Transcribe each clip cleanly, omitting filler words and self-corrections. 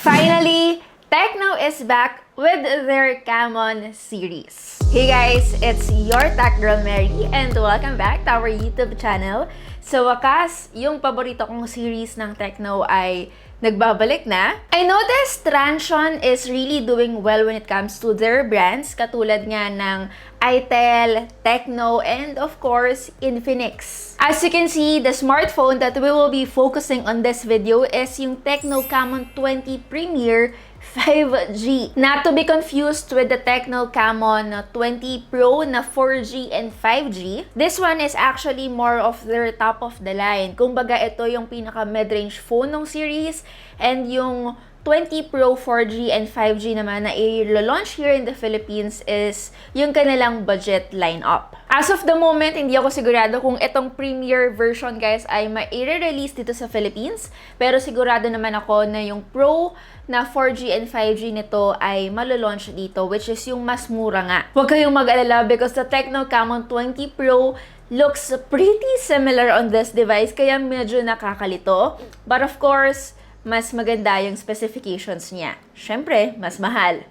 Finally, Tecno is back with their Camon series. Hey guys, it's your Tech Girl Mary and welcome back to our YouTube channel. Sa wakas, yung paborito kong series ng Tecno ay nagbabalik na. I noticed Transsion is really doing well when it comes to their brands, katulad nga ng Itel, Tecno, and of course, Infinix. As you can see, the smartphone that we will be focusing on this video is yung Tecno Camon 20 Premier 5G. Not to be confused with the Tecno Camon 20 Pro na 4G and 5G. This one is actually more of their top of the line. Kumbaga, ito yung pinaka mid-range phone ng series, and yung 20 Pro 4G and 5G naman na i-launch here in the Philippines is yung kanilang budget lineup. As of the moment, hindi ako sigurado kung itong premier version guys ay ma-release dito sa Philippines. Pero sigurado naman ako na yung Pro na 4G and 5G nito ay malo-launch dito, which is yung mas mura nga. Huwag kayong mag-alala because the Tecno Camon 20 Pro looks pretty similar on this device, kaya medyo nakakalito. But of course, mas maganda yung specifications niya. Syempre, mas mahal.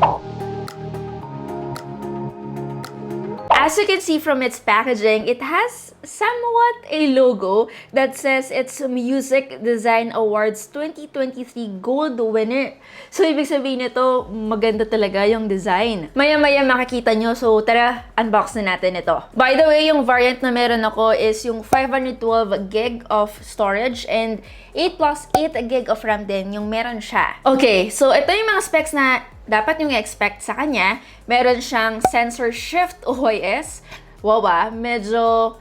As you can see from its packaging, it has somewhat a logo that says it's Music Design Awards 2023 Gold winner. So, ibig sabihin nito, maganda talaga yung design. Maya-maya makikita nyo, so tara, unbox na natin ito. By the way, yung variant na meron ako is yung 512 gig of storage and 8 plus 8 gig of RAM din yung meron siya. Okay, so ito yung mga specs na dapat yung expect sa kanya. Meron siyang sensor shift OIS. Wow, medyo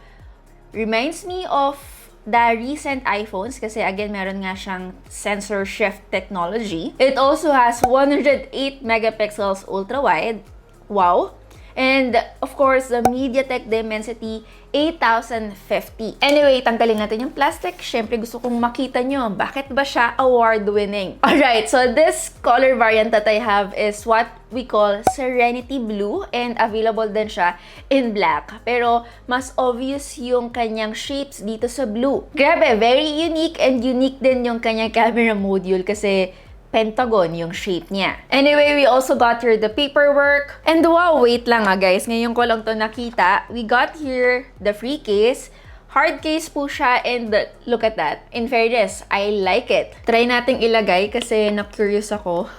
reminds me of the recent iPhones kasi again, meron nga siyang sensor shift technology. It also has 108 megapixels ultra-wide. Wow! And of course, the Mediatek Dimensity 8050. Anyway, tanggalin natin yung plastic. Syempre, gusto kong makita nyo bakit ba siya award-winning. Alright, so this color variant that I have is what we call Serenity Blue and available din siya in black. Pero mas obvious yung kanyang shapes dito sa blue. Grabe, very unique and unique din yung kanyang camera module kasi pentagon yung shape niya. Anyway, we also got here the paperwork. And wow, wait lang guys. Ngayon ko lang to nakita. We got here the free case. Hard case po siya and look at that. In fairness, I like it. Try nating ilagay kasi na-curious ako.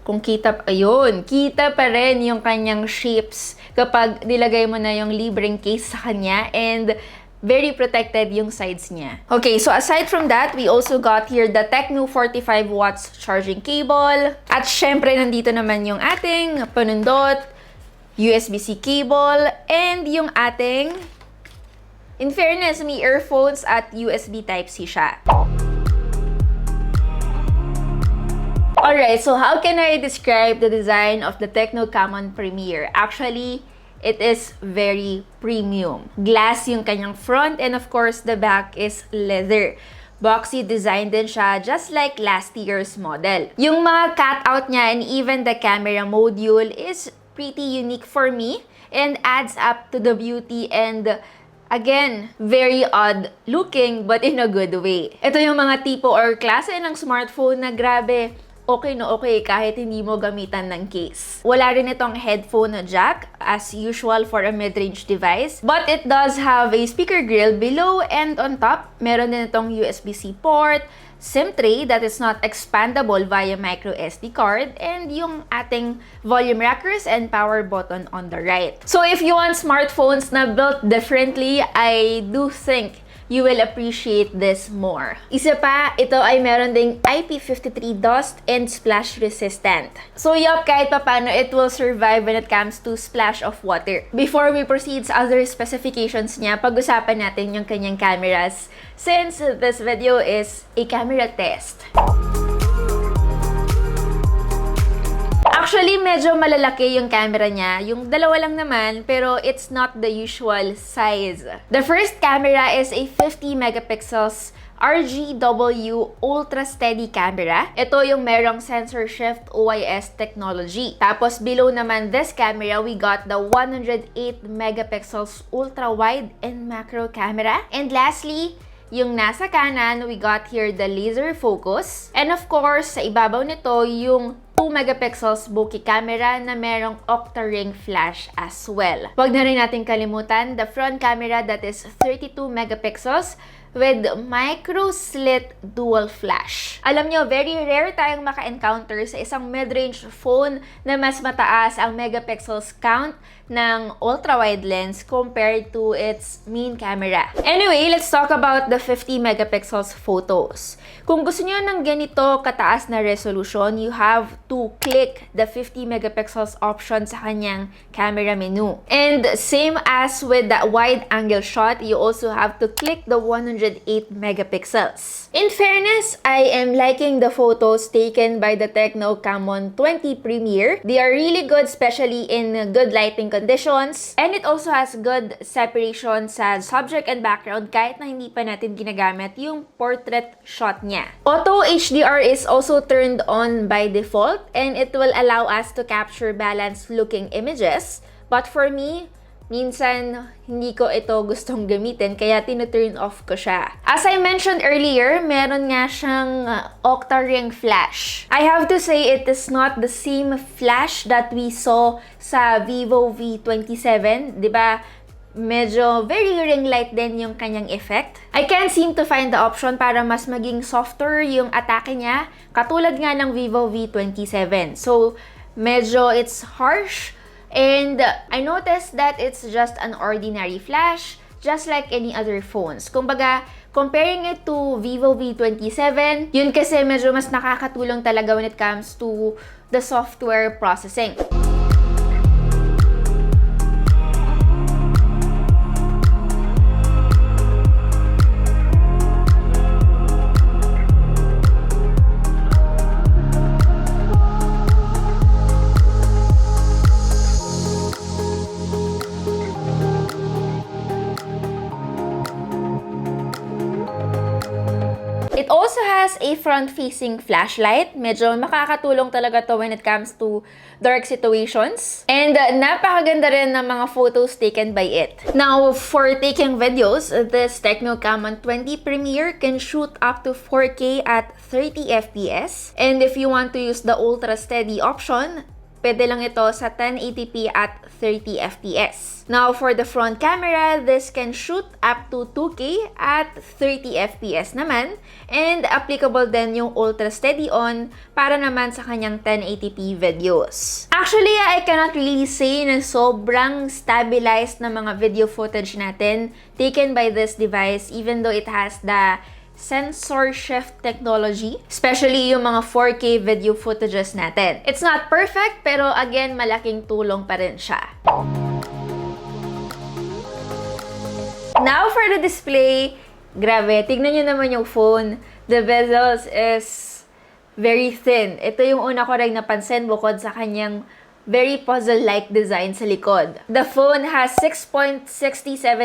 Kung kita, ayun, kita pa rin yung kanyang shapes kapag nilagay mo na yung libreng case sa kanya and very protected yung sides niya. Okay, so aside from that, we also got here the Tecno 45 watts charging cable. At syempre, nandito naman yung ating panundot, USB-C cable, and yung ating, in fairness, may earphones at USB Type-C siya. Alright, so how can I describe the design of the Tecno Camon Premier? Actually, it is very premium. Glass yung kanyang front and of course the back is leather. Boxy design din siya just like last year's model. Yung mga cutout niya and even the camera module is pretty unique for me and adds up to the beauty and again, very odd looking but in a good way. Ito yung mga tipo or klase ng smartphone na grabe, okay na okay kahit hindi mo gamitan ng case. Wala rin itong headphone jack as usual for a mid-range device. But it does have a speaker grill below and on top, meron din itong USB-C port, SIM tray that is not expandable via micro SD card, and yung ating volume rockers and power button on the right. So if you want smartphones na built differently, I do think you will appreciate this more. Isa pa, ito ay meron ding IP53 dust and splash resistant. So yup, kahit papano, it will survive when it comes to splash of water. Before we proceed sa other specifications niya, pag-usapan natin yung kanyang cameras since this video is a camera test. Actually, medyo malalaki yung camera niya. Yung dalawa lang naman, pero it's not the usual size. The first camera is a 50 megapixels RGW Ultra Steady camera. Ito yung merong sensor shift OIS technology. Tapos below naman this camera, we got the 108 megapixels ultra wide and macro camera. And lastly, Yung nasa kanan, we got here the laser focus. And of course, sa ibabaw nito, yung 2 megapixels bokeh camera na merong octa-ring flash as well. Huwag na rin natin kalimutan the front camera that is 32 megapixels with micro slit dual flash. Alam nyo, very rare tayong maka-encounter sa isang mid-range phone na mas mataas ang megapixels count ng ultra-wide lens compared to its main camera. Anyway, let's talk about the 50 megapixels photos. Kung gusto niyo ng ganito kataas na resolution, you have to click the 50 megapixels option sa kanyang camera menu. And same as with that wide angle shot, you also have to click the 108 megapixels. In fairness, I am liking the photos taken by the Tecno Camon 20 Premier. They are really good, especially in good lighting conditions. And it also has good separation sa subject and background kahit na hindi pa natin ginagamit yung portrait shot niya. Auto HDR is also turned on by default and it will allow us to capture balanced looking images. But for me, minsan, hindi ko ito gustong gamitin, kaya tinu-turn off ko siya. As I mentioned earlier, meron nga siyang octa-ring flash. I have to say, it is not the same flash that we saw sa Vivo V27, di ba? Medyo very ring light din yung kanyang effect. I can't seem to find the option para mas maging softer yung atake niya, katulad nga ng Vivo V27. So, medyo it's harsh. And I noticed that it's just an ordinary flash, just like any other phones. Kumbaga, comparing it to Vivo V27, yun kasi medyo mas nakakatulong talaga when it comes to the software processing. It also has a front-facing flashlight. Medyo makakatulong talaga to when it comes to dark situations. And napakaganda rin ng mga photos taken by it. Now, for taking videos, this Tecno Camon 20 Premier can shoot up to 4K at 30 FPS. And if you want to use the ultra steady option, pwede lang ito sa 1080p at 30 FPS. Now, for the front camera, this can shoot up to 2K at 30 FPS naman. And applicable din yung ultra steady on para naman sa kanyang 1080p videos. Actually, I cannot really say na sobrang stabilized na mga video footage natin taken by this device even though it has the sensor shift technology, especially yung mga 4K video footages natin. It's not perfect, pero again, malaking tulong pa rin siya. Now for the display, grabe, tignan nyo naman yung phone. The bezels is very thin. Ito yung una ko rin napansin bukod sa kanyang very puzzle-like design sa likod. The phone has 6.67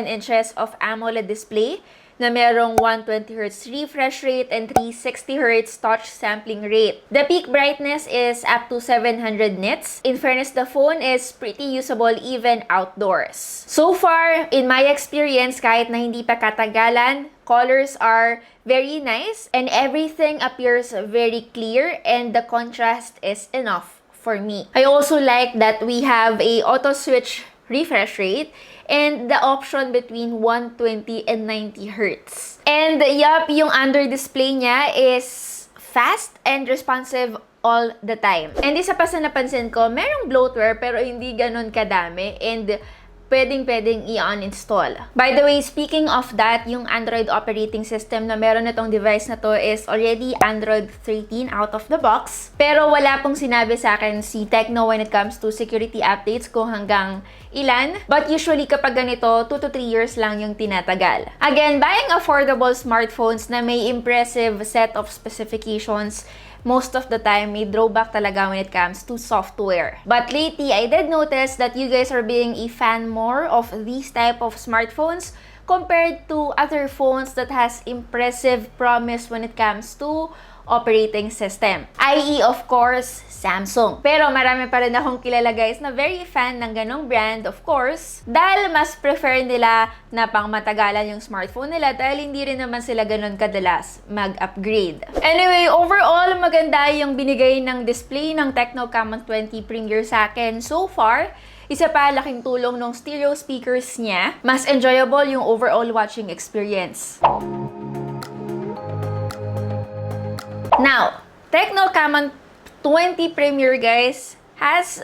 inches of AMOLED display na merong 120Hz refresh rate and 360Hz touch sampling rate. The peak brightness is up to 700 nits. In fairness, the phone is pretty usable even outdoors. So far, in my experience, kahit na hindi pa katagalan, colors are very nice and everything appears very clear and the contrast is enough for me. I also like that we have a auto switch refresh rate and the option between 120 and 90 Hz. And yup, yung under display niya is fast and responsive all the time. And isa pa sa napansin ko, merong bloatware pero hindi ganun kadami and pwedeng i-uninstall. By the way, speaking of that, yung Android operating system na meron itong device na to is already Android 13 out of the box. Pero wala pong sinabi sa akin si Tecno when it comes to security updates kung hanggang ilan. But usually kapag ganito, 2 to 3 years lang yung tinatagal. Again, buying affordable smartphones na may impressive set of specifications, most of the time, may drawback talaga when it comes to software. But lately, I did notice that you guys are being a fan more of these type of smartphones compared to other phones that has impressive promise when it comes to operating system. I.e. of course, Samsung. Pero marami pa rin akong kilala guys na very fan ng ganong brand, of course, dahil mas prefer nila na pang matagalan yung smartphone nila dahil hindi rin naman sila ganon kadalas mag-upgrade. Anyway, overall, maganda yung binigay ng display ng Tecno Camon 20 Premier sa akin so far. Isa pa, laking tulong ng stereo speakers niya. Mas enjoyable yung overall watching experience. Now, Tecno Camon 20 Premier guys has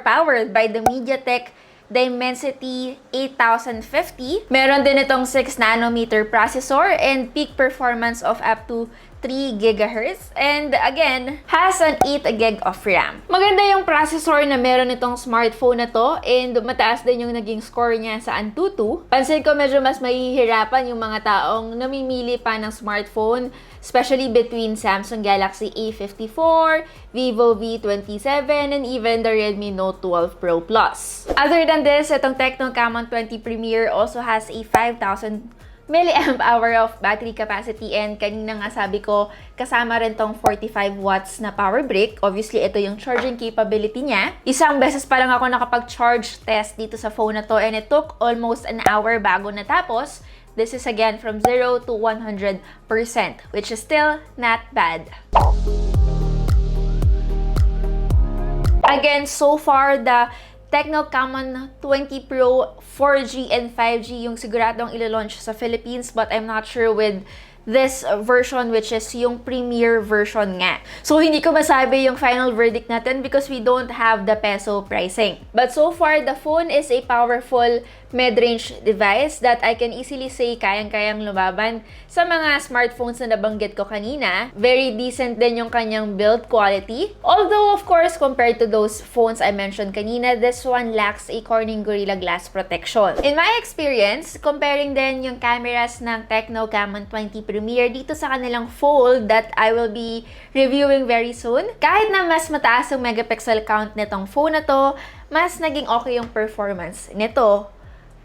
powered by the Mediatek Dimensity 8050. Meron din itong 6nm processor and peak performance of up to 3 GHz, and again, has an 8 GB of RAM. Maganda yung processor na meron itong smartphone na to, and mataas din yung naging score niya sa Antutu. Pansin ko medyo mas mahihirapan yung mga taong namimili pa ng smartphone, especially between Samsung Galaxy A54, Vivo V27, and even the Redmi Note 12 Pro Plus. Other than this, itong Tecno Camon 20 Premier also has a 5,000 milliamp hour of battery capacity, and kanina nga sabi ko, kasama rin tong 45 watts na power brick. Obviously, ito yung charging capability niya. Isang beses pa lang ako nakapag-charge test dito sa phone na to, and it took almost an hour bago natapos. This is again from 0 to 100%, which is still not bad. Again, so far, the Tecno Camon 20 Pro 4G and 5G yung siguradong ilo-launch sa Philippines, but I'm not sure with this version, which is yung premier version nga. So, hindi ko masabi yung final verdict natin because we don't have the peso pricing. But so far, the phone is a powerful mid-range device that I can easily say kayang-kayang lumaban sa mga smartphones na nabanggit ko kanina. Very decent din yung kanyang build quality. Although, of course, compared to those phones I mentioned kanina, this one lacks a Corning Gorilla Glass protection. In my experience, comparing din yung cameras ng Tecno Camon 20 Premier dito sa kanilang Fold that I will be reviewing very soon, kahit na mas mataas yung megapixel count nitong phone na to, mas naging okay yung performance nito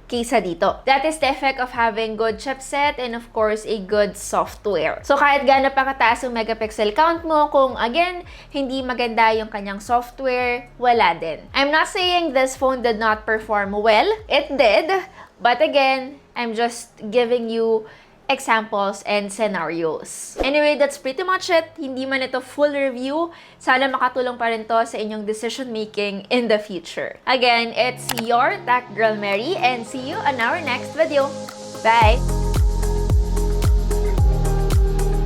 kaysa dito. That is the effect of having good chipset and of course a good software. So kahit gaano pa kataas yung megapixel count mo, kung again, hindi maganda yung kanyang software, wala din. I'm not saying this phone did not perform well. It did. But again, I'm just giving you examples and scenarios. Anyway, that's pretty much it. Hindi man ito full review. Sana makatulong pa rin to sa inyong decision making in the future. Again, it's your Tech Girl Mary, and see you on our next video. Bye!